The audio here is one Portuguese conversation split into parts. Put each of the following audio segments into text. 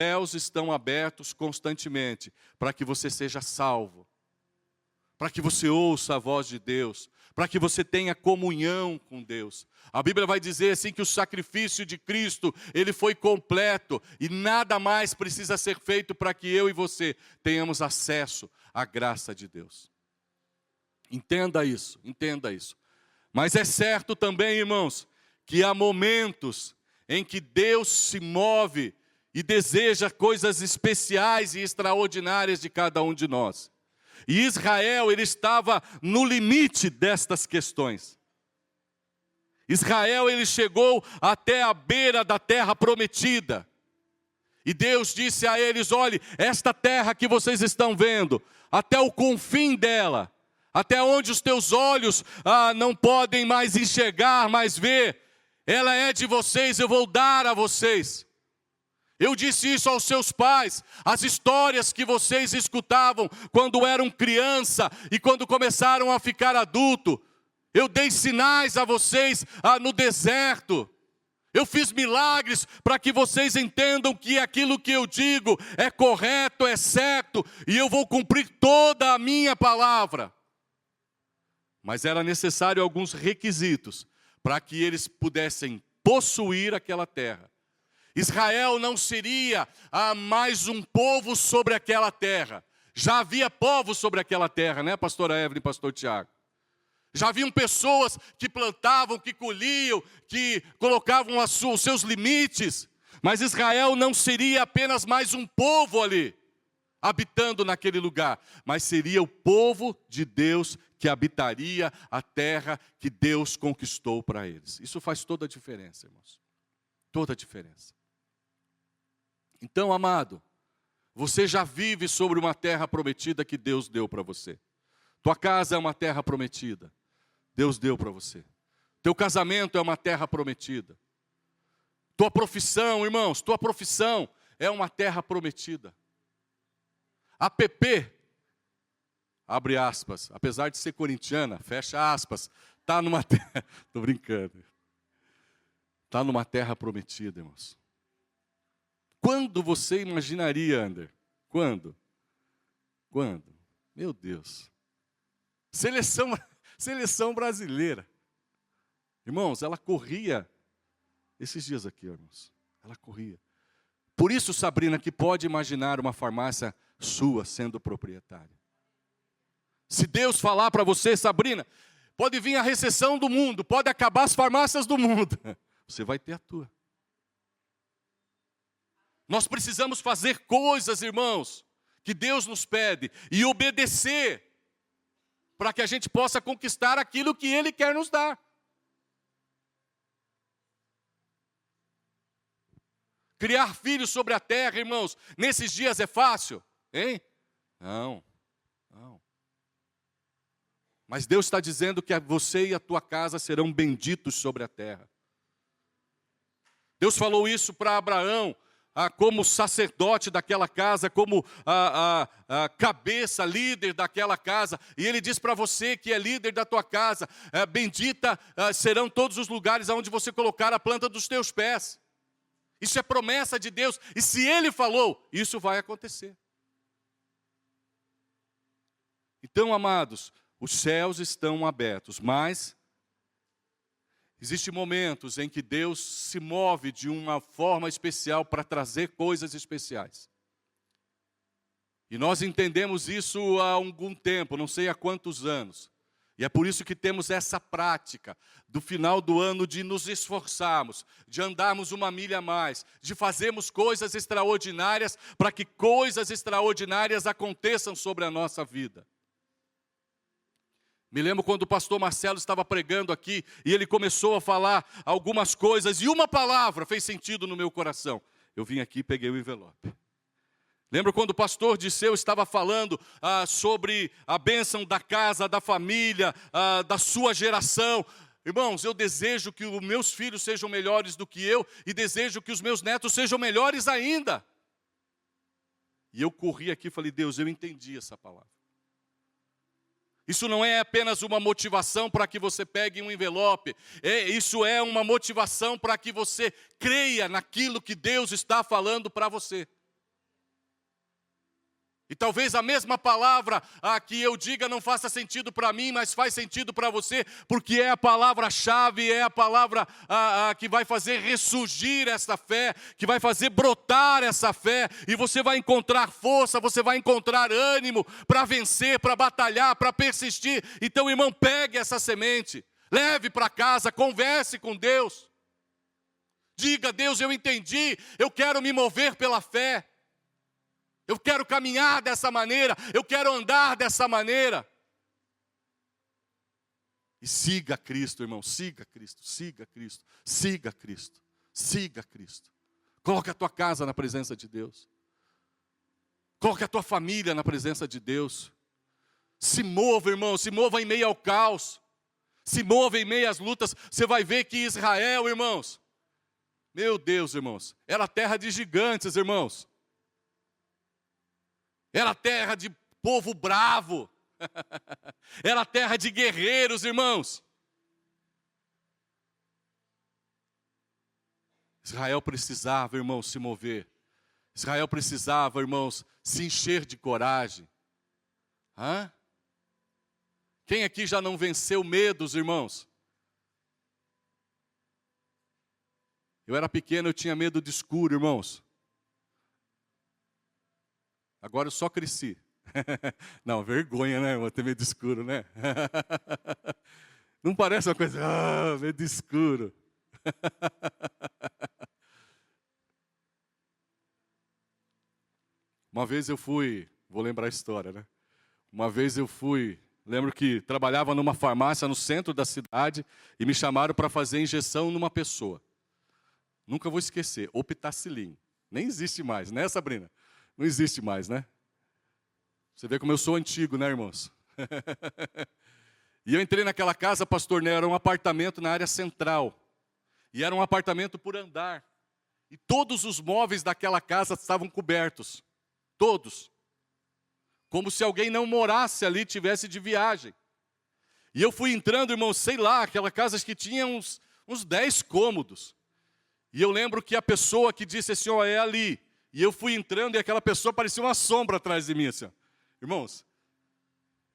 céus estão abertos constantemente para que você seja salvo, para que você ouça a voz de Deus, para que você tenha comunhão com Deus. A Bíblia vai dizer assim que o sacrifício de Cristo, ele foi completo e nada mais precisa ser feito para que eu e você tenhamos acesso à graça de Deus. Entenda isso, entenda isso. Mas é certo também, irmãos, que há momentos em que Deus se move e deseja coisas especiais e extraordinárias de cada um de nós. E Israel, ele estava no limite destas questões. Israel, ele chegou até a beira da terra prometida. E Deus disse a eles, olhe, esta terra que vocês estão vendo, até o confim dela, até onde os teus olhos não podem mais enxergar, mais ver, ela é de vocês, eu vou dar a vocês. Eu disse isso aos seus pais, as histórias que vocês escutavam quando eram criança e quando começaram a ficar adulto. Eu dei sinais a vocês no deserto. Eu fiz milagres para que vocês entendam que aquilo que eu digo é correto, é certo, e eu vou cumprir toda a minha palavra. Mas era necessário alguns requisitos para que eles pudessem possuir aquela terra. Israel não seria mais um povo sobre aquela terra. Já havia povos sobre aquela terra, né, pastora Evelyn e pastor Tiago? Já haviam pessoas que plantavam, que colhiam, que colocavam os seus limites. Mas Israel não seria apenas mais um povo ali, habitando naquele lugar. Mas seria o povo de Deus que habitaria a terra que Deus conquistou para eles. Isso faz toda a diferença, irmãos. Toda a diferença. Então, amado, você já vive sobre uma terra prometida que Deus deu para você. Tua casa é uma terra prometida. Deus deu para você. Teu casamento é uma terra prometida. Tua profissão, irmãos, tua profissão é uma terra prometida. A PP, abre aspas, apesar de ser corintiana, fecha aspas, está numa terra, estou brincando, está numa terra prometida, irmãos. Quando você imaginaria, Ander? Quando? Quando? Meu Deus. Seleção brasileira. Irmãos, ela corria, esses dias aqui, irmãos, ela corria. Por isso, Sabrina, que pode imaginar uma farmácia sua sendo proprietária. Se Deus falar para você, Sabrina, pode vir a recessão do mundo, pode acabar as farmácias do mundo, você vai ter a tua. Nós precisamos fazer coisas, irmãos, que Deus nos pede e obedecer para que a gente possa conquistar aquilo que Ele quer nos dar. Criar filhos sobre a terra, irmãos, nesses dias é fácil, hein? Não. Mas Deus está dizendo que você e a tua casa serão benditos sobre a terra. Deus falou isso para Abraão, como sacerdote daquela casa, como a cabeça, líder daquela casa. E Ele diz para você que é líder da tua casa, bendita serão todos os lugares onde você colocar a planta dos teus pés. Isso é promessa de Deus. E se Ele falou, isso vai acontecer. Então, amados, os céus estão abertos, mas existem momentos em que Deus se move de uma forma especial para trazer coisas especiais. E nós entendemos isso há algum tempo, não sei há quantos anos. E é por isso que temos essa prática do final do ano de nos esforçarmos, de andarmos uma milha a mais, de fazermos coisas extraordinárias para que coisas extraordinárias aconteçam sobre a nossa vida. Me lembro quando o pastor Marcelo estava pregando aqui e ele começou a falar algumas coisas e uma palavra fez sentido no meu coração. Eu vim aqui e peguei o envelope. Lembro quando o pastor Disseu estava falando sobre a bênção da casa, da família, da sua geração. Irmãos, eu desejo que os meus filhos sejam melhores do que eu e desejo que os meus netos sejam melhores ainda. E eu corri aqui e falei, Deus, eu entendi essa palavra. Isso não é apenas uma motivação para que você pegue um envelope. Isso é uma motivação para que você creia naquilo que Deus está falando para você. E talvez a mesma palavra que eu diga não faça sentido para mim, mas faz sentido para você, porque é a palavra-chave, é a palavra que vai fazer ressurgir essa fé, que vai fazer brotar essa fé, e você vai encontrar força, você vai encontrar ânimo para vencer, para batalhar, para persistir. Então, irmão, pegue essa semente, leve para casa, converse com Deus. Diga: Deus, eu entendi, eu quero me mover pela fé. Eu quero caminhar dessa maneira, eu quero andar dessa maneira. E siga Cristo, irmão, siga Cristo, siga Cristo, siga Cristo, siga Cristo. Coloque a tua casa na presença de Deus. Coloque a tua família na presença de Deus. Se mova, irmão, se mova em meio ao caos. Se mova em meio às lutas. Você vai ver que Israel, irmãos, meu Deus, irmãos, era terra de gigantes, irmãos. Era terra de povo bravo. Era terra de guerreiros, irmãos. Israel precisava, irmãos, se mover. Israel precisava, irmãos, se encher de coragem. Quem aqui já não venceu medos, irmãos? Eu era pequeno, eu tinha medo de escuro, irmãos. Agora eu só cresci. Não, vergonha, né, irmão? Ter medo de escuro, né? Não parece uma coisa, medo de escuro. Uma vez eu fui, vou lembrar a história, né? Uma vez eu fui, lembro que trabalhava numa farmácia no centro da cidade e me chamaram para fazer injeção numa pessoa. Nunca vou esquecer, Opitacilin. Nem existe mais, né, Sabrina? Não existe mais, né? Você vê como eu sou antigo, né, irmãos? E eu entrei naquela casa, pastor Nero, era um apartamento na área central. E era um apartamento por andar. E todos os móveis daquela casa estavam cobertos. Todos. Como se alguém não morasse ali, tivesse de viagem. E eu fui entrando, irmão, sei lá, aquela casa que tinha uns 10 cômodos. E eu lembro que a pessoa que disse assim, é ali. E eu fui entrando e aquela pessoa parecia uma sombra atrás de mim, assim. Irmãos,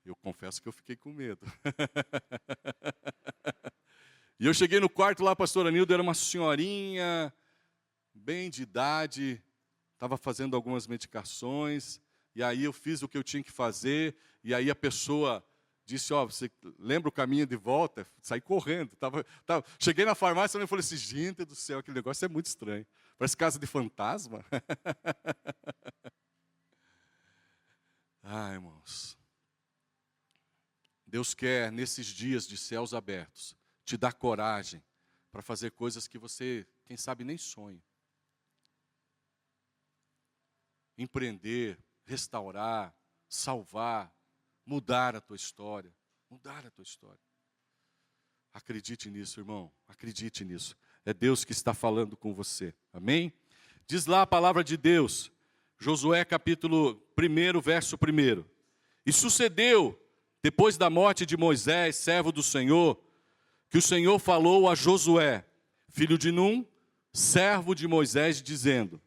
eu confesso que eu fiquei com medo. E eu cheguei no quarto lá, a pastora Nilda era uma senhorinha, bem de idade, estava fazendo algumas medicações, e aí eu fiz o que eu tinha que fazer, e aí a pessoa disse, você lembra o caminho de volta? Saí correndo. Cheguei na farmácia e falei assim, gente do céu, aquele negócio é muito estranho. Parece casa de fantasma. Irmãos, Deus quer, nesses dias de céus abertos, te dar coragem para fazer coisas que você, quem sabe, nem sonha. Empreender, restaurar, salvar, mudar a tua história. Mudar a tua história. Acredite nisso, irmão. Acredite nisso. É Deus que está falando com você. Amém? Diz lá a palavra de Deus. Josué capítulo 1, verso 1. E sucedeu, depois da morte de Moisés, servo do Senhor, que o Senhor falou a Josué, filho de Num, servo de Moisés, dizendo: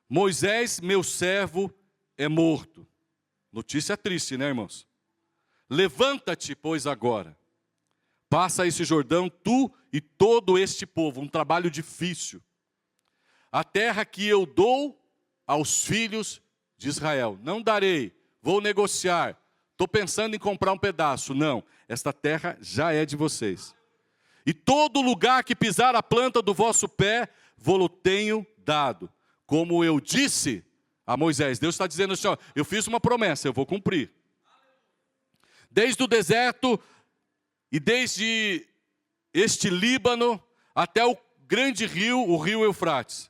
Moisés, meu servo, é morto. Notícia triste, né, irmãos? Levanta-te, pois, agora. Passa esse Jordão, tu e todo este povo, um trabalho difícil. A terra que eu dou aos filhos de Israel. Não darei, vou negociar. Estou pensando em comprar um pedaço. Não, esta terra já é de vocês. E todo lugar que pisar a planta do vosso pé, vou-lo tenho dado. Como eu disse a Moisés. Deus está dizendo assim, eu fiz uma promessa, eu vou cumprir. Desde o deserto e desde este Líbano até o grande rio, o rio Eufrates.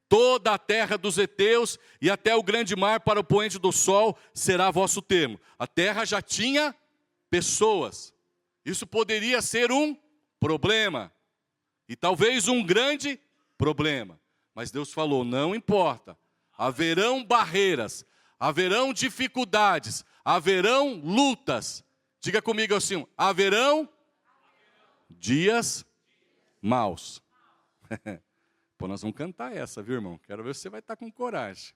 Toda a terra dos heteus e até o grande mar para o poente do sol será vosso termo. A terra já tinha pessoas. Isso poderia ser um problema. E talvez um grande problema. Mas Deus falou, não importa. Haverão barreiras, haverão dificuldades, haverão lutas. Diga comigo assim, haverão dias maus. Pô, nós vamos cantar essa, viu, irmão? Quero ver se você vai estar com coragem.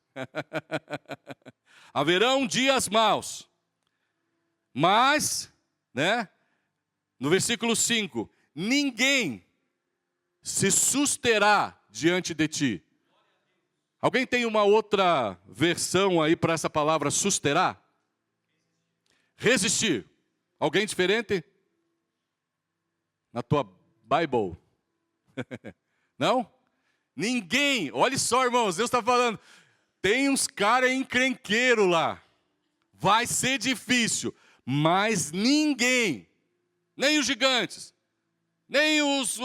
Haverão dias maus, mas, no versículo 5, ninguém se susterá diante de ti. Alguém tem uma outra versão aí para essa palavra susterá? Resistir. Alguém diferente? Na tua Bible? Não? Ninguém. Olha só, irmãos, Deus está falando. Tem uns caras encrenqueiros lá. Vai ser difícil. Mas ninguém, nem os gigantes, nem os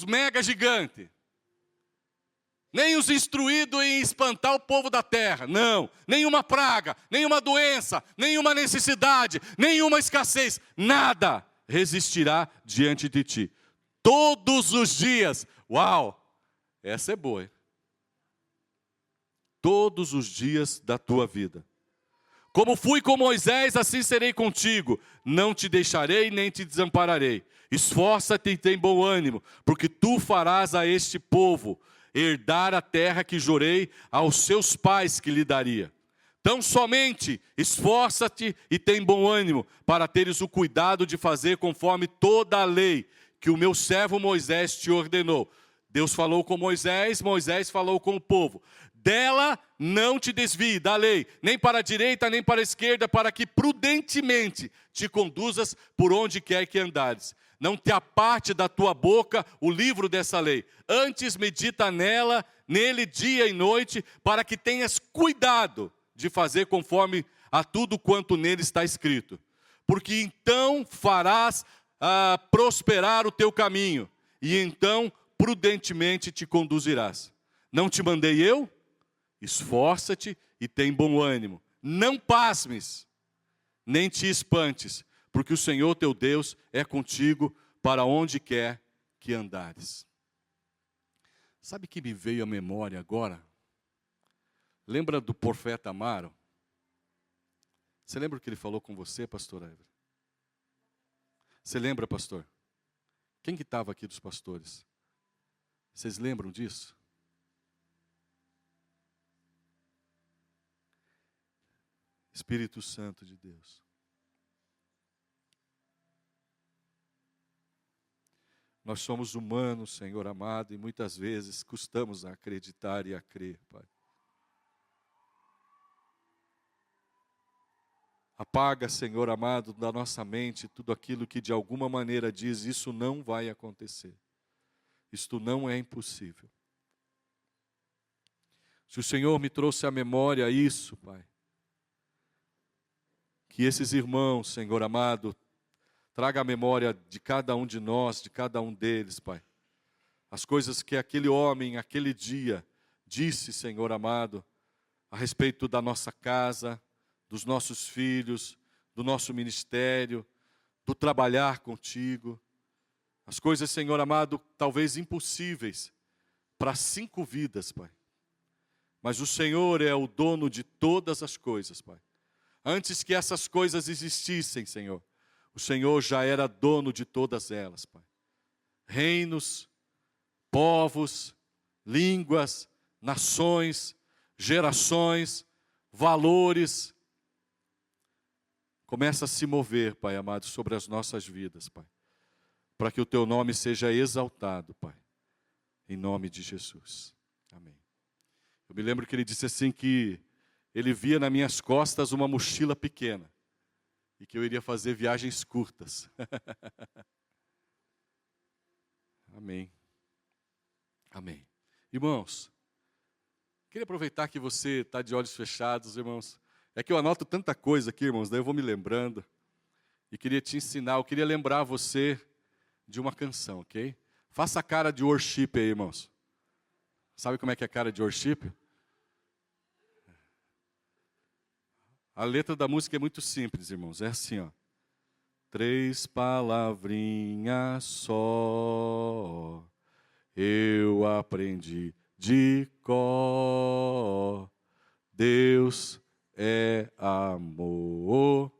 mega gigantes, nem os instruídos em espantar o povo da terra, não, nenhuma praga, nenhuma doença, nenhuma necessidade, nenhuma escassez, nada resistirá diante de ti. Todos os dias, uau, essa é boa, hein? Todos os dias da tua vida. Como fui com Moisés, assim serei contigo, não te deixarei nem te desampararei. Esforça-te e tem bom ânimo, porque tu farás a este povo herdar a terra que jurei aos seus pais que lhe daria. Tão somente esforça-te e tem bom ânimo, para teres o cuidado de fazer conforme toda a lei que o meu servo Moisés te ordenou. Deus falou com Moisés, Moisés falou com o povo. Dela não te desvie, da lei, nem para a direita, nem para a esquerda, para que prudentemente te conduzas por onde quer que andares. Não te aparte da tua boca o livro dessa lei. Antes medita nele dia e noite, para que tenhas cuidado de fazer conforme a tudo quanto nele está escrito. Porque então farás prosperar o teu caminho, e então prudentemente te conduzirás. Não te mandei eu? Esforça-te e tem bom ânimo. Não pasmes, nem te espantes, porque o Senhor teu Deus é contigo para onde quer que andares. Sabe que me veio à memória agora? Lembra do profeta Amaro? Você lembra o que ele falou com você, pastor Ever? Você lembra, pastor? Quem que estava aqui dos pastores? Vocês lembram disso? Espírito Santo de Deus. Nós somos humanos, Senhor amado, e muitas vezes custamos a acreditar e a crer, Pai. Apaga, Senhor amado, da nossa mente tudo aquilo que de alguma maneira diz, isso não vai acontecer. Isto não é impossível. Se o Senhor me trouxe à memória isso, Pai, que esses irmãos, Senhor amado, traga a memória de cada um de nós, de cada um deles, Pai. As coisas que aquele homem, aquele dia, disse, Senhor amado, a respeito da nossa casa, dos nossos filhos, do nosso ministério, do trabalhar contigo. As coisas, Senhor amado, talvez impossíveis para 5 vidas, Pai. Mas o Senhor é o dono de todas as coisas, Pai. Antes que essas coisas existissem, Senhor, o Senhor já era dono de todas elas, Pai. Reinos, povos, línguas, nações, gerações, valores. Começa a se mover, Pai amado, sobre as nossas vidas, Pai. Para que o Teu nome seja exaltado, Pai. Em nome de Jesus. Amém. Eu me lembro que ele disse assim que ele via nas minhas costas uma mochila pequena. E que eu iria fazer viagens curtas. Amém. Amém. Irmãos, queria aproveitar que você está de olhos fechados, irmãos. É que eu anoto tanta coisa aqui, irmãos, daí eu vou me lembrando. E queria te ensinar, eu queria lembrar você de uma canção, ok? Faça a cara de worship aí, irmãos. Sabe como é que é a cara de worship? A letra da música é muito simples, irmãos. É assim, ó. 3 palavrinhas só, eu aprendi de cor. Deus é amor.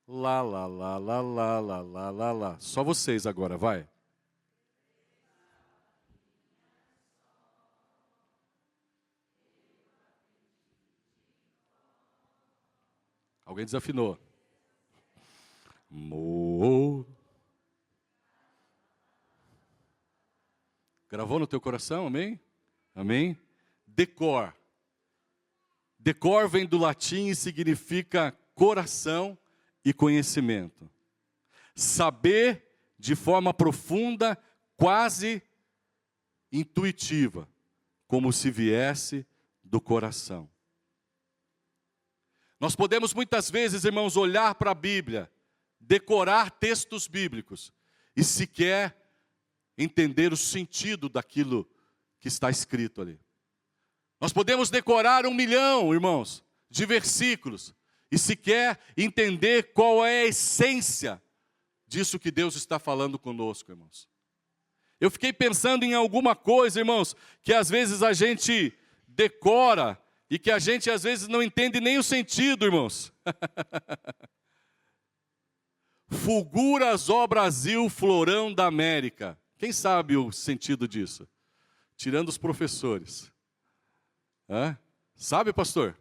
Lá, lá, lá, lá, lá, lá, lá, lá, lá. Só vocês agora, vai. Alguém desafinou. Mo. Gravou no teu coração, amém? Amém? Decor. Decor vem do latim e significa coração e conhecimento. Saber de forma profunda, quase intuitiva, como se viesse do coração. Nós podemos muitas vezes, irmãos, olhar para a Bíblia, decorar textos bíblicos e sequer entender o sentido daquilo que está escrito ali. Nós podemos decorar 1 milhão, irmãos, de versículos e sequer entender qual é a essência disso que Deus está falando conosco, irmãos. Eu fiquei pensando em alguma coisa, irmãos, que às vezes a gente decora e que a gente às vezes não entende nem o sentido, irmãos. Fulguras, ó Brasil, florão da América. Quem sabe o sentido disso? Tirando os professores. Hã? Sabe, pastor?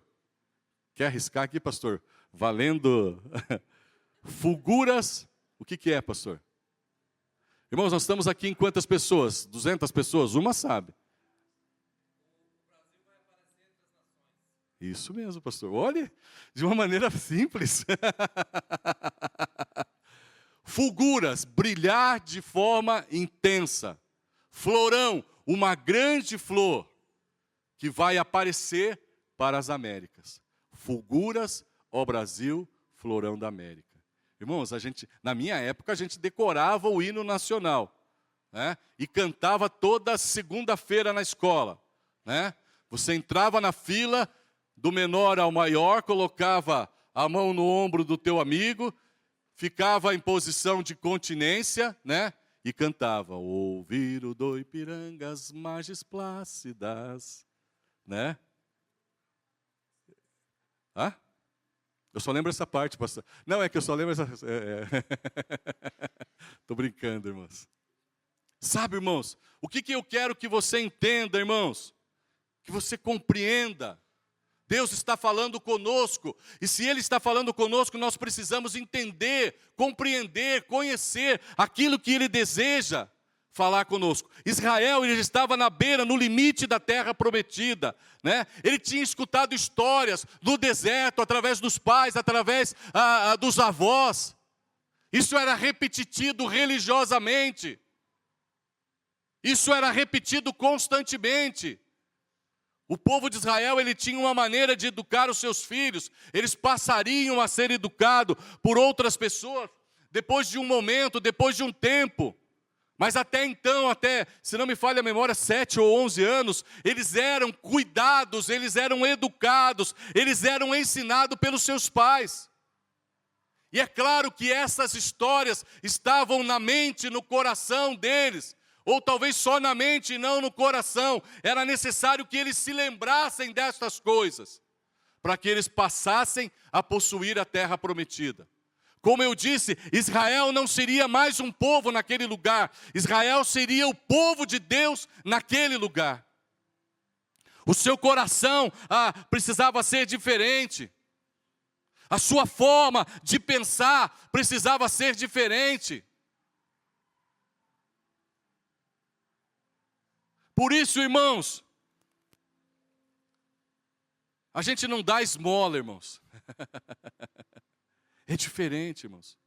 Quer arriscar aqui, pastor? Valendo. Fulguras, o que é, pastor? Irmãos, nós estamos aqui em quantas pessoas? 200 pessoas? Uma sabe. Isso mesmo, pastor. Olhe, de uma maneira simples. Fulguras, brilhar de forma intensa. Florão, uma grande flor que vai aparecer para as Américas. Fulguras, ó Brasil, florão da América. Irmãos, na minha época, a gente decorava o hino nacional, né? E cantava toda segunda-feira na escola, né? Você entrava na fila, do menor ao maior, colocava a mão no ombro do teu amigo, ficava em posição de continência, né? E cantava, ouviram do Ipiranga as margens plácidas, né? Hã? Eu só lembro essa parte, pastor. Não, é que eu só lembro essa... Estou brincando, irmãos. Sabe, irmãos, o que eu quero que você entenda, irmãos? Que você compreenda. Deus está falando conosco, e se Ele está falando conosco, nós precisamos entender, compreender, conhecer aquilo que Ele deseja falar conosco. Israel, ele estava na beira, no limite da terra prometida, né? Ele tinha escutado histórias no deserto, através dos pais, através dos avós. Isso era repetido religiosamente. Isso era repetido constantemente. O povo de Israel, ele tinha uma maneira de educar os seus filhos. Eles passariam a ser educados por outras pessoas, depois de um momento, depois de um tempo. Mas até então, se não me falha a memória, 7 ou 11 anos, eles eram cuidados, eles eram educados, eles eram ensinados pelos seus pais. E é claro que essas histórias estavam na mente, no coração deles, ou talvez só na mente e não no coração. Era necessário que eles se lembrassem destas coisas, para que eles passassem a possuir a terra prometida. Como eu disse, Israel não seria mais um povo naquele lugar. Israel seria o povo de Deus naquele lugar. O seu coração precisava ser diferente. A sua forma de pensar precisava ser diferente. Por isso, irmãos, a gente não dá esmola, irmãos. É diferente, irmãos.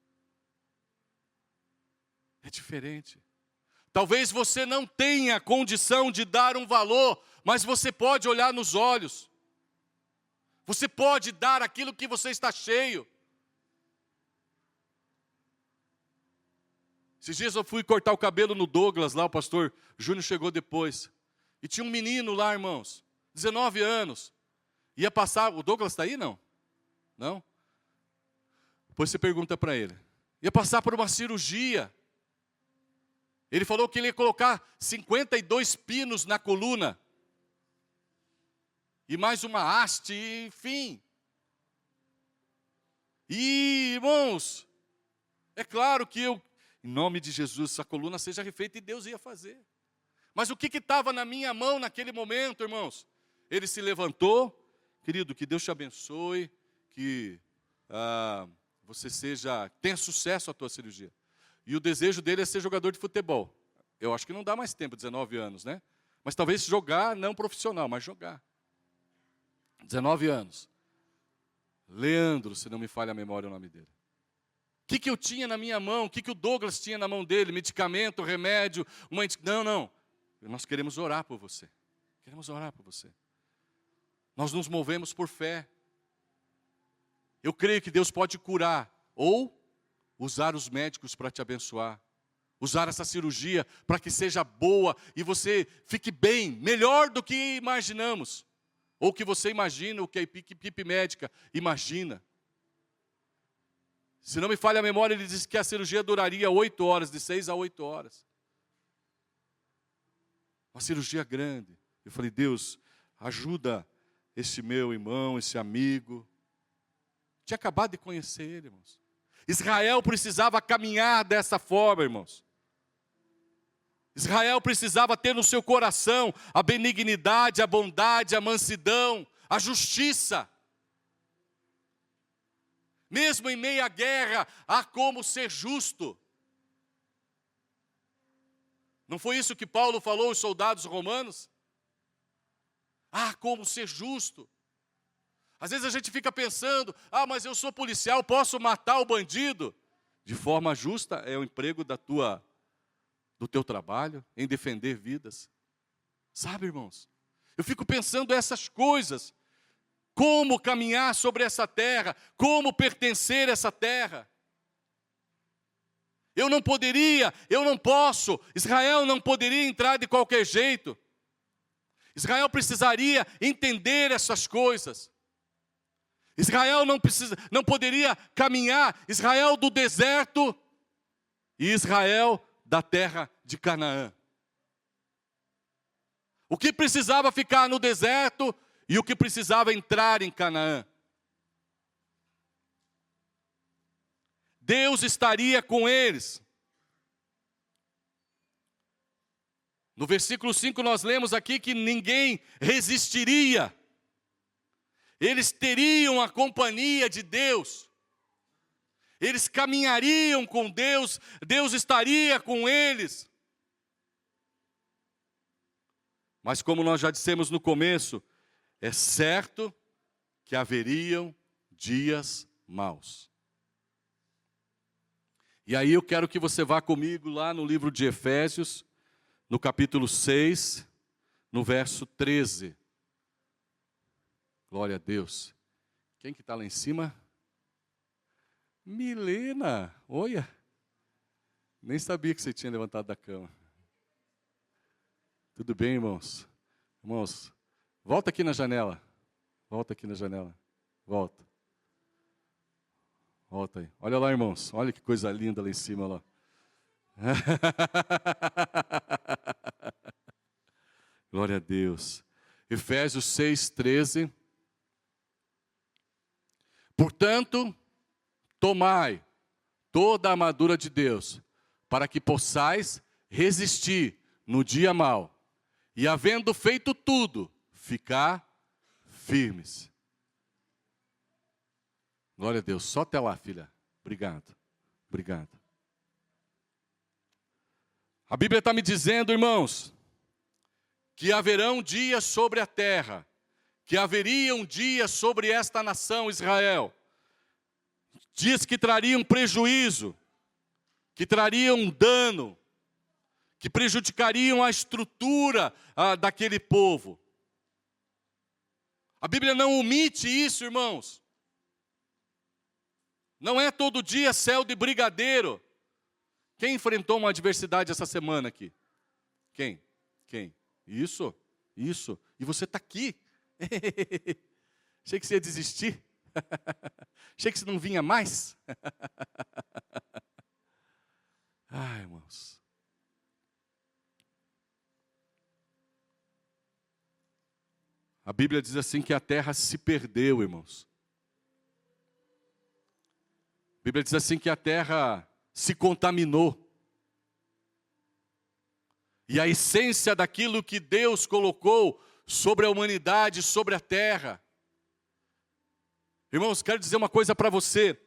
É diferente. Talvez você não tenha condição de dar um valor, mas você pode olhar nos olhos. Você pode dar aquilo que você está cheio. Esses dias eu fui cortar o cabelo no Douglas, lá o pastor Júnior chegou depois. E tinha um menino lá, irmãos, 19 anos. Ia passar, o Douglas está aí, não? Não? Depois você pergunta para ele. Ia passar por uma cirurgia. Ele falou que ele ia colocar 52 pinos na coluna. E mais uma haste, enfim. E, irmãos, é claro que em nome de Jesus, essa coluna seja refeita e Deus ia fazer. Mas o que estava na minha mão naquele momento, irmãos? Ele se levantou, querido, que Deus te abençoe, que você tenha sucesso a tua cirurgia. E o desejo dele é ser jogador de futebol. Eu acho que não dá mais tempo, 19 anos, né? Mas talvez jogar, não profissional, mas jogar. 19 anos. Leandro, se não me falha a memória o nome dele. O que eu tinha na minha mão? O que o Douglas tinha na mão dele? Medicamento, remédio? Não. Nós queremos orar por você. Queremos orar por você. Nós nos movemos por fé. Eu creio que Deus pode curar ou usar os médicos para te abençoar. Usar essa cirurgia para que seja boa e você fique bem, melhor do que imaginamos. Ou que você imagina, o que a equipe médica imagina. Se não me falha a memória, ele disse que a cirurgia duraria 8 horas, de 6 a 8 horas. Uma cirurgia grande. Eu falei, Deus, ajuda esse meu irmão, esse amigo. Tinha acabado de conhecer ele, irmãos. Israel precisava caminhar dessa forma, irmãos. Israel precisava ter no seu coração a benignidade, a bondade, a mansidão, a justiça. Mesmo em meio à guerra, há como ser justo. Não foi isso que Paulo falou aos soldados romanos? Há como ser justo. Às vezes a gente fica pensando, mas eu sou policial, posso matar o bandido. De forma justa é o emprego do teu trabalho, em defender vidas. Sabe, irmãos? Eu fico pensando essas coisas. Como caminhar sobre essa terra, como pertencer a essa terra. Eu não posso, Israel não poderia entrar de qualquer jeito. Israel precisaria entender essas coisas. Israel não poderia caminhar, Israel do deserto e Israel da terra de Canaã. O que precisava ficar no deserto e o que precisava entrar em Canaã. Deus estaria com eles. No versículo 5 nós lemos aqui que ninguém resistiria. Eles teriam a companhia de Deus. Eles caminhariam com Deus, Deus estaria com eles. Mas como nós já dissemos no começo, é certo que haveriam dias maus. E aí eu quero que você vá comigo lá no livro de Efésios, no capítulo 6, no verso 13. Glória a Deus. Quem que está lá em cima? Milena, olha. Nem sabia que você tinha levantado da cama. Tudo bem, irmãos? Irmãos, volta aqui na janela. Volta aqui na janela. Volta. Volta aí. Olha lá, irmãos. Olha que coisa linda lá em cima. Lá. Glória a Deus. Efésios 6:13. Portanto, tomai toda a armadura de Deus, para que possais resistir no dia mau, e havendo feito tudo, ficar firmes. Glória a Deus. Só até lá, filha. Obrigado. Obrigado. A Bíblia está me dizendo, irmãos, que haverão dias sobre a terra, que haveriam dias sobre esta nação Israel, dias que trariam prejuízo, que trariam dano, que prejudicariam a estrutura daquele povo. A Bíblia não omite isso, irmãos. Não é todo dia céu de brigadeiro. Quem enfrentou uma adversidade essa semana aqui? Quem? Isso. E você está aqui. Achei que você ia desistir. Achei que você não vinha mais. Ai, irmãos. A Bíblia diz assim que a terra se perdeu, irmãos. A Bíblia diz assim que a terra se contaminou. E a essência daquilo que Deus colocou sobre a humanidade, sobre a terra, Irmãos, quero dizer uma coisa para você.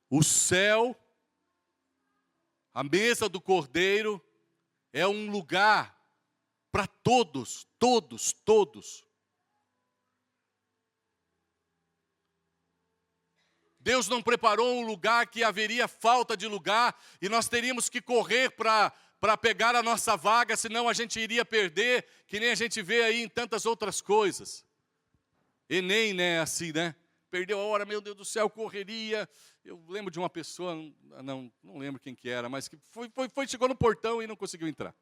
O céu, a mesa do Cordeiro, é um lugar para todos, todos, todos. Deus não preparou um lugar que haveria falta de lugar e nós teríamos que correr para pegar a nossa vaga, senão a gente iria perder, que nem a gente vê aí em tantas outras coisas. Enem, né, assim, né? Perdeu a hora, meu Deus do céu, correria. Eu lembro de uma pessoa, não lembro quem que era, mas que chegou no portão e não conseguiu entrar.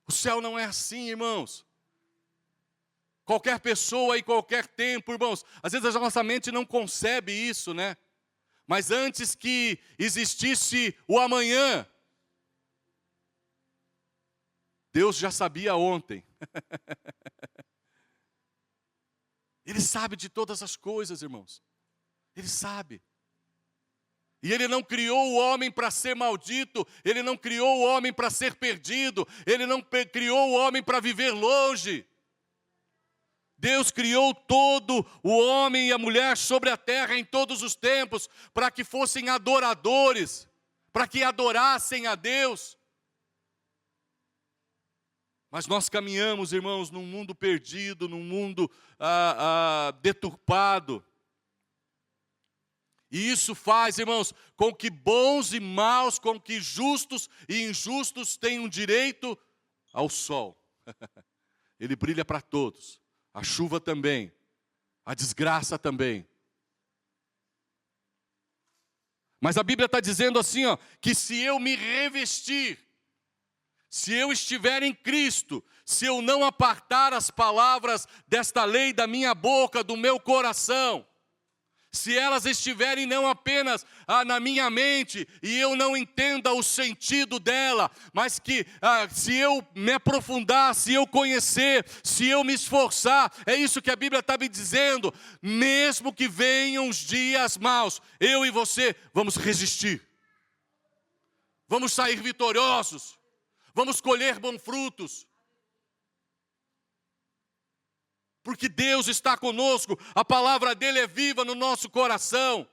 O céu não é assim, irmãos. Qualquer pessoa e qualquer tempo, irmãos. Às vezes a nossa mente não concebe isso, né? Mas antes que existisse o amanhã, Deus já sabia ontem. Ele sabe de todas as coisas, irmãos. Ele sabe. E Ele não criou o homem para ser maldito. Ele não criou o homem para ser perdido. Ele não criou o homem para viver longe. Deus criou todo o homem e a mulher sobre a terra em todos os tempos, para que fossem adoradores, para que adorassem a Deus. Mas nós caminhamos, irmãos, num mundo perdido, num mundo deturpado. E isso faz, irmãos, com que bons e maus, com que justos e injustos tenham direito ao sol. Ele brilha para todos. A chuva também, a desgraça também. Mas a Bíblia está dizendo assim, ó, que se eu me revestir, se eu estiver em Cristo, se eu não apartar as palavras desta lei da minha boca, do meu coração, se elas estiverem não apenas na minha mente e eu não entenda o sentido dela, mas que se eu me aprofundar, se eu conhecer, se eu me esforçar, é isso que a Bíblia está me dizendo, mesmo que venham os dias maus, eu e você vamos resistir, vamos sair vitoriosos, vamos colher bons frutos. Porque Deus está conosco, a palavra dEle é viva no nosso coração.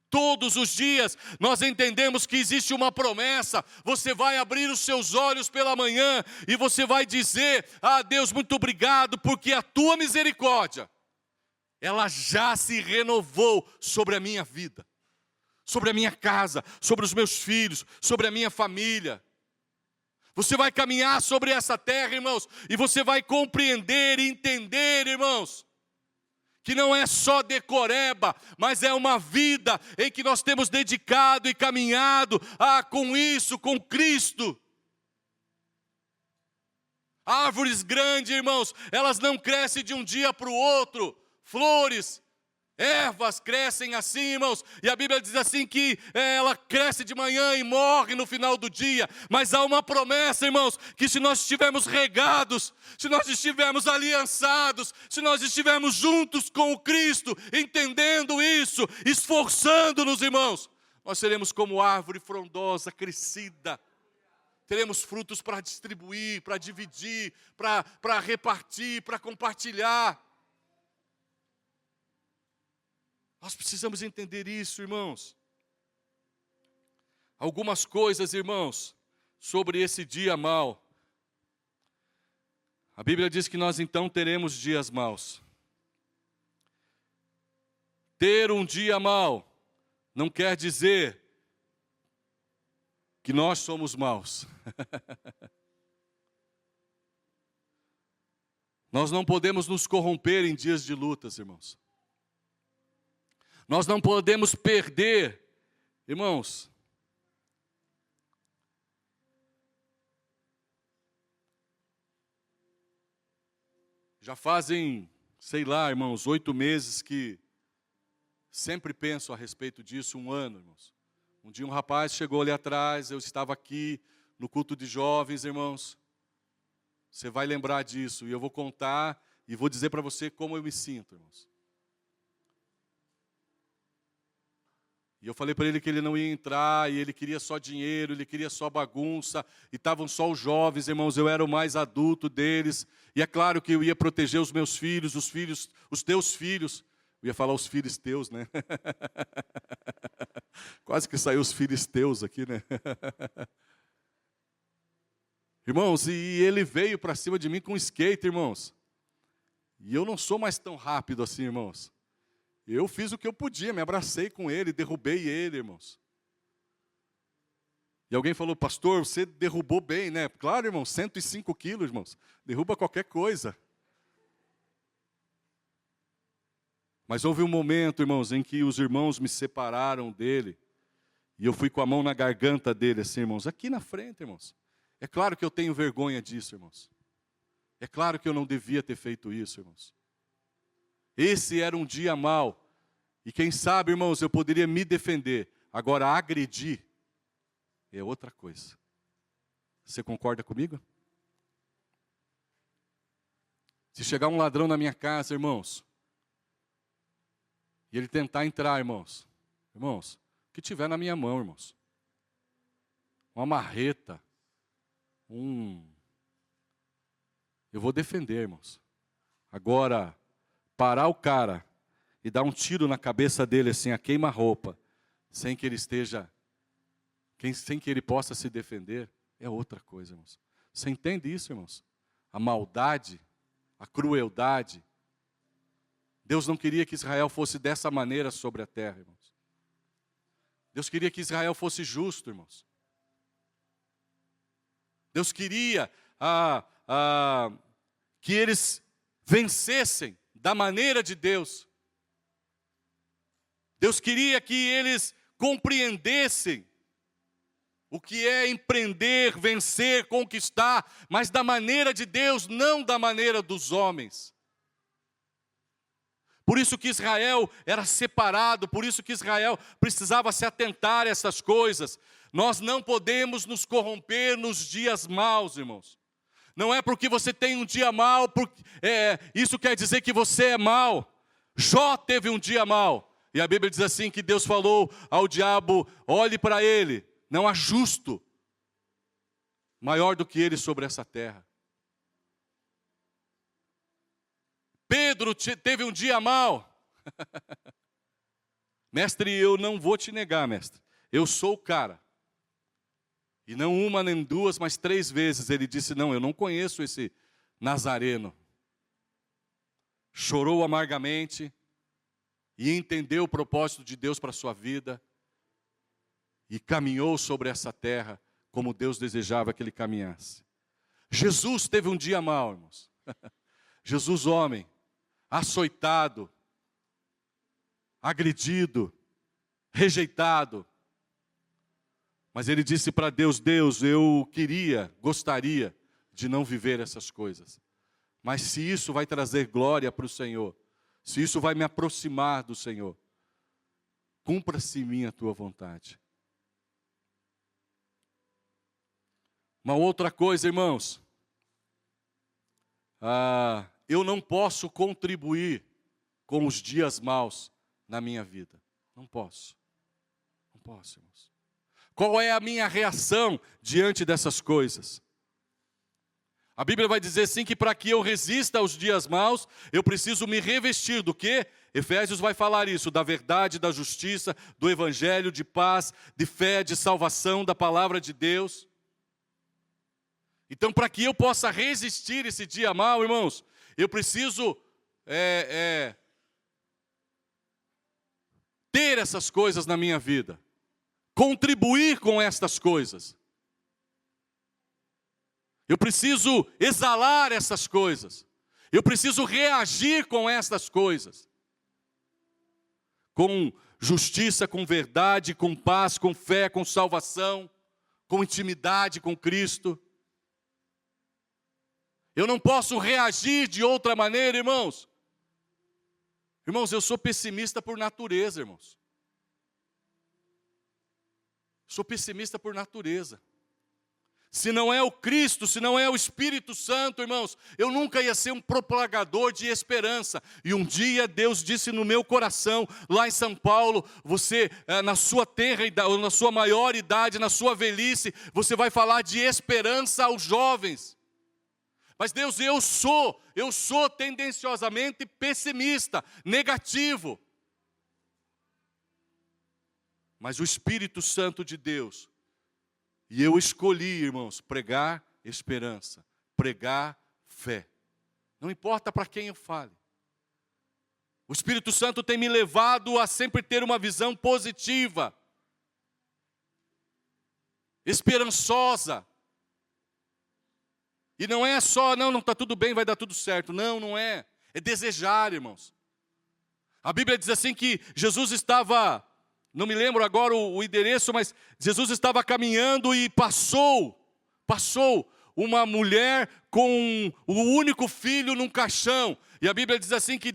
Todos os dias nós entendemos que existe uma promessa. Você vai abrir os seus olhos pela manhã e você vai dizer: ah, Deus, muito obrigado, porque a tua misericórdia, ela já se renovou sobre a minha vida, sobre a minha casa, sobre os meus filhos, sobre a minha família. Você vai caminhar sobre essa terra, irmãos, e você vai compreender e entender, irmãos, que não é só decoreba, mas é uma vida em que nós temos dedicado e caminhado com isso, com Cristo. Árvores grandes, irmãos, elas não crescem de um dia para o outro. Flores, ervas crescem assim, irmãos, e a Bíblia diz assim que ela cresce de manhã e morre no final do dia, mas há uma promessa, irmãos, que se nós estivermos regados, se nós estivermos aliançados, se nós estivermos juntos com o Cristo, entendendo isso, esforçando-nos, irmãos, nós seremos como árvore frondosa, crescida, teremos frutos para distribuir, para dividir, para repartir, para compartilhar. Nós precisamos entender isso, irmãos. Algumas coisas, irmãos, sobre esse dia mau. A Bíblia diz que nós então teremos dias maus. Ter um dia mau não quer dizer que nós somos maus. Nós não podemos nos corromper em dias de lutas, irmãos. Nós não podemos perder, irmãos. Já fazem, sei lá, irmãos, 8 meses que sempre penso a respeito disso, 1 ano, irmãos. Um dia um rapaz chegou ali atrás, eu estava aqui no culto de jovens, irmãos. Você vai lembrar disso e eu vou contar e vou dizer para você como eu me sinto, irmãos. E eu falei para ele que ele não ia entrar, e ele queria só dinheiro, ele queria só bagunça, e estavam só os jovens, irmãos, eu era o mais adulto deles, e é claro que eu ia proteger os meus filhos, os teus filhos, eu ia falar os filhos teus, né? Quase que saiu os filhos teus aqui, né? Irmãos, e ele veio para cima de mim com um skate, irmãos, e eu não sou mais tão rápido assim, irmãos. Eu fiz o que eu podia, me abracei com ele, derrubei ele, irmãos. E alguém falou, pastor, você derrubou bem, né? Claro, irmão, 105 quilos, irmãos. Derruba qualquer coisa. Mas houve um momento, irmãos, em que os irmãos me separaram dele. E eu fui com a mão na garganta dele, assim, irmãos. Aqui na frente, irmãos. É claro que eu tenho vergonha disso, irmãos. É claro que eu não devia ter feito isso, irmãos. Esse era um dia mau. E quem sabe, irmãos, eu poderia me defender. Agora, agredir é outra coisa. Você concorda comigo? Se chegar um ladrão na minha casa, irmãos, e ele tentar entrar, irmãos, o que tiver na minha mão, irmãos, uma marreta, eu vou defender, irmãos. Agora, parar o cara e dar um tiro na cabeça dele assim, a queima-roupa, sem que ele sem que ele possa se defender, é outra coisa, irmãos. Você entende isso, irmãos? A maldade, a crueldade. Deus não queria que Israel fosse dessa maneira sobre a terra, irmãos. Deus queria que Israel fosse justo, irmãos. Deus queria que eles vencessem da maneira de Deus. Deus queria que eles compreendessem o que é empreender, vencer, conquistar, mas da maneira de Deus, não da maneira dos homens. Por isso que Israel era separado, por isso que Israel precisava se atentar a essas coisas. Nós não podemos nos corromper nos dias maus, irmãos. Não é porque você tem um dia mau, isso quer dizer que você é mau. Jó teve um dia mau. E a Bíblia diz assim que Deus falou ao diabo, olhe para ele, não há justo maior do que ele sobre essa terra. Pedro teve um dia mau. Mestre, eu não vou te negar, mestre. Eu sou o cara. E não uma nem duas, mas 3 vezes ele disse, não, eu não conheço esse Nazareno. Chorou amargamente e entendeu o propósito de Deus para a sua vida. E caminhou sobre essa terra como Deus desejava que ele caminhasse. Jesus teve um dia mau, irmãos. Jesus homem, açoitado, agredido, rejeitado. Mas ele disse para Deus, Deus, eu gostaria de não viver essas coisas. Mas se isso vai trazer glória para o Senhor, se isso vai me aproximar do Senhor, cumpra-se em mim a tua vontade. Uma outra coisa, irmãos, eu não posso contribuir com os dias maus na minha vida. Não posso. Não posso, irmãos. Qual é a minha reação diante dessas coisas? A Bíblia vai dizer assim que para que eu resista aos dias maus, eu preciso me revestir do quê? Efésios vai falar isso, da verdade, da justiça, do evangelho, de paz, de fé, de salvação, da palavra de Deus. Então, para que eu possa resistir esse dia mau, irmãos, eu preciso ter essas coisas na minha vida, contribuir com estas coisas. Eu preciso exalar essas coisas. Eu preciso reagir com estas coisas. Com justiça, com verdade, com paz, com fé, com salvação, com intimidade com Cristo. Eu não posso reagir de outra maneira, irmãos. Irmãos, eu sou pessimista por natureza, irmãos. Sou pessimista por natureza. se não é o Cristo, se não é o Espírito Santo, irmãos, eu nunca ia ser um propagador de esperança. E um dia Deus disse no meu coração, lá em São Paulo, você, na sua tenra idade, ou na sua maior idade, na sua velhice, você vai falar de esperança aos jovens. Mas Deus, eu sou tendenciosamente pessimista, negativo. Mas o Espírito Santo de Deus, e eu escolhi, irmãos, pregar esperança, pregar fé. Não importa para quem eu fale. O Espírito Santo tem me levado a sempre ter uma visão positiva, esperançosa. E não é só, não está tudo bem, vai dar tudo certo. Não, não é. É desejar, irmãos. A Bíblia diz assim que Jesus estava, não me lembro agora o endereço, mas Jesus estava caminhando e passou uma mulher com o único filho num caixão. E a Bíblia diz assim que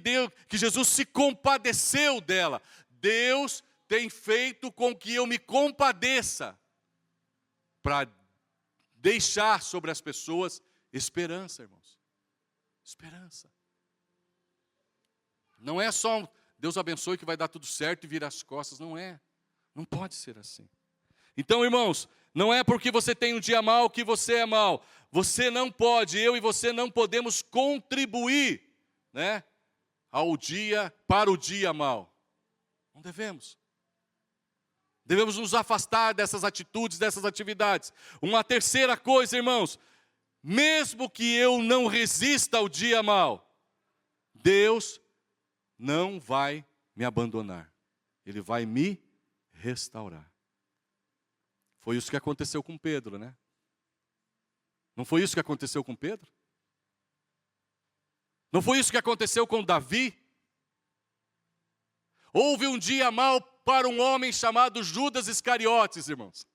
Jesus se compadeceu dela. Deus tem feito com que eu me compadeça para deixar sobre as pessoas esperança, irmãos. Esperança. Não é só Deus abençoe que vai dar tudo certo e vira as costas. Não é. Não pode ser assim. Então, irmãos, não é porque você tem um dia mau que você é mau. Você não pode, eu e você não podemos contribuir, né, para o dia mau. Não devemos. Devemos nos afastar dessas atitudes, dessas atividades. Uma terceira coisa, irmãos, mesmo que eu não resista ao dia mau, Deus não vai me abandonar. Ele vai me restaurar. Foi isso que aconteceu com Pedro, né? Não foi isso que aconteceu com Pedro? Não foi isso que aconteceu com Davi? Houve um dia mau para um homem chamado Judas Iscariotes, irmãos.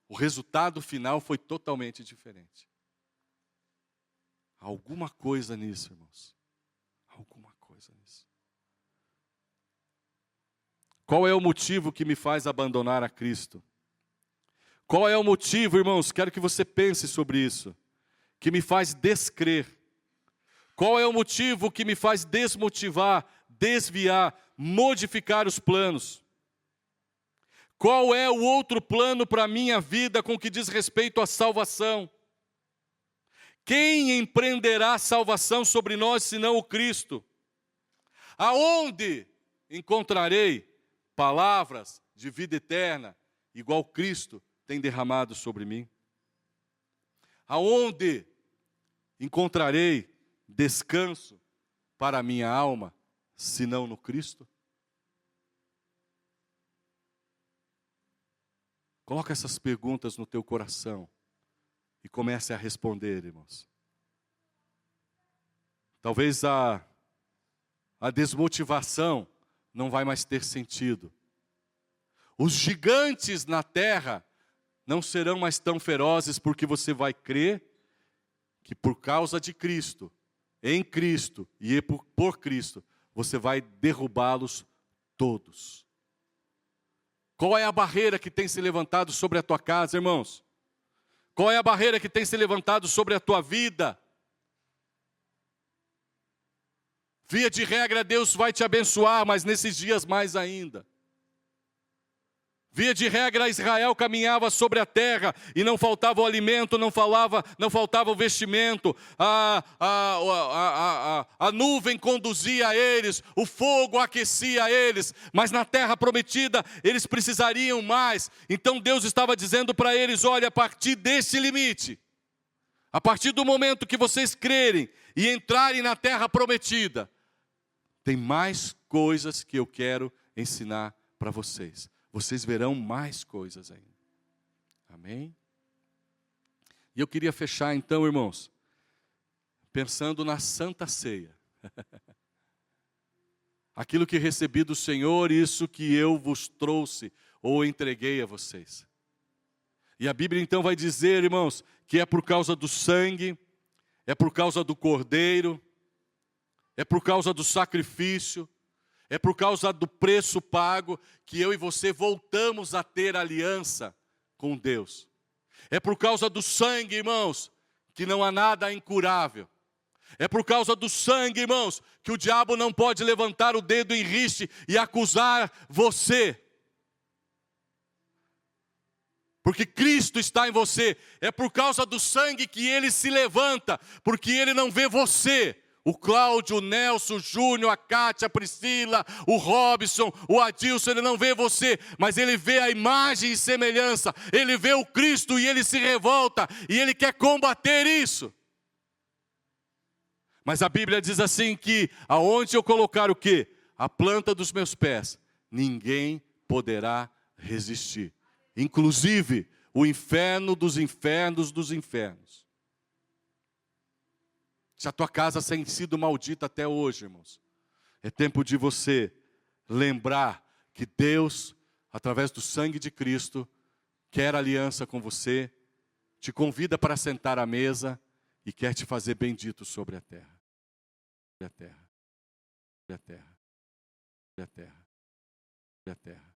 O resultado final foi totalmente diferente. Alguma coisa nisso, irmãos. Alguma coisa nisso. Qual é o motivo que me faz abandonar a Cristo? Qual é o motivo, irmãos? Quero que você pense sobre isso. Que me faz descrer. Qual é o motivo que me faz desmotivar, desviar, modificar os planos? Qual é o outro plano para a minha vida com que diz respeito à salvação? Quem empreenderá a salvação sobre nós, senão o Cristo? Aonde encontrarei palavras de vida eterna, igual Cristo tem derramado sobre mim? Aonde encontrarei descanso para a minha alma, senão no Cristo? Coloca essas perguntas no teu coração e comece a responder, irmãos. Talvez a desmotivação não vai mais ter sentido. Os gigantes na terra não serão mais tão ferozes, porque você vai crer que por causa de Cristo, em Cristo e por Cristo, você vai derrubá-los todos. Qual é a barreira que tem se levantado sobre a tua casa, irmãos? Qual é a barreira que tem se levantado sobre a tua vida? Via de regra, Deus vai te abençoar, mas nesses dias mais ainda. Via de regra, Israel caminhava sobre a terra e não faltava o alimento, não faltava o vestimento, a nuvem conduzia eles, o fogo aquecia eles, mas na terra prometida eles precisariam mais. Então Deus estava dizendo para eles: olha, a partir deste limite, a partir do momento que vocês crerem e entrarem na terra prometida, tem mais coisas que eu quero ensinar para vocês. Vocês verão mais coisas ainda. Amém? E eu queria fechar então, irmãos, pensando na Santa Ceia. Aquilo que recebi do Senhor, isso que eu vos trouxe ou entreguei a vocês. E a Bíblia então vai dizer, irmãos, que é por causa do sangue, é por causa do cordeiro, é por causa do sacrifício, é por causa do preço pago que eu e você voltamos a ter aliança com Deus. É por causa do sangue, irmãos, que não há nada incurável. É por causa do sangue, irmãos, que o diabo não pode levantar o dedo em riste e acusar você. Porque Cristo está em você. É por causa do sangue que ele se levanta, porque ele não vê você. O Cláudio, o Nelson, o Júnior, a Cátia, a Priscila, o Robson, o Adilson, ele não vê você, mas ele vê a imagem e semelhança. Ele vê o Cristo e ele se revolta, e ele quer combater isso. Mas a Bíblia diz assim que, aonde eu colocar o quê? A planta dos meus pés, ninguém poderá resistir. Inclusive, o inferno dos infernos dos infernos. Se a tua casa tem sido maldita até hoje, irmãos, é tempo de você lembrar que Deus, através do sangue de Cristo, quer aliança com você, te convida para sentar à mesa e quer te fazer bendito sobre a terra. Sobre a terra. Sobre a terra. Sobre a terra. Sobre a terra.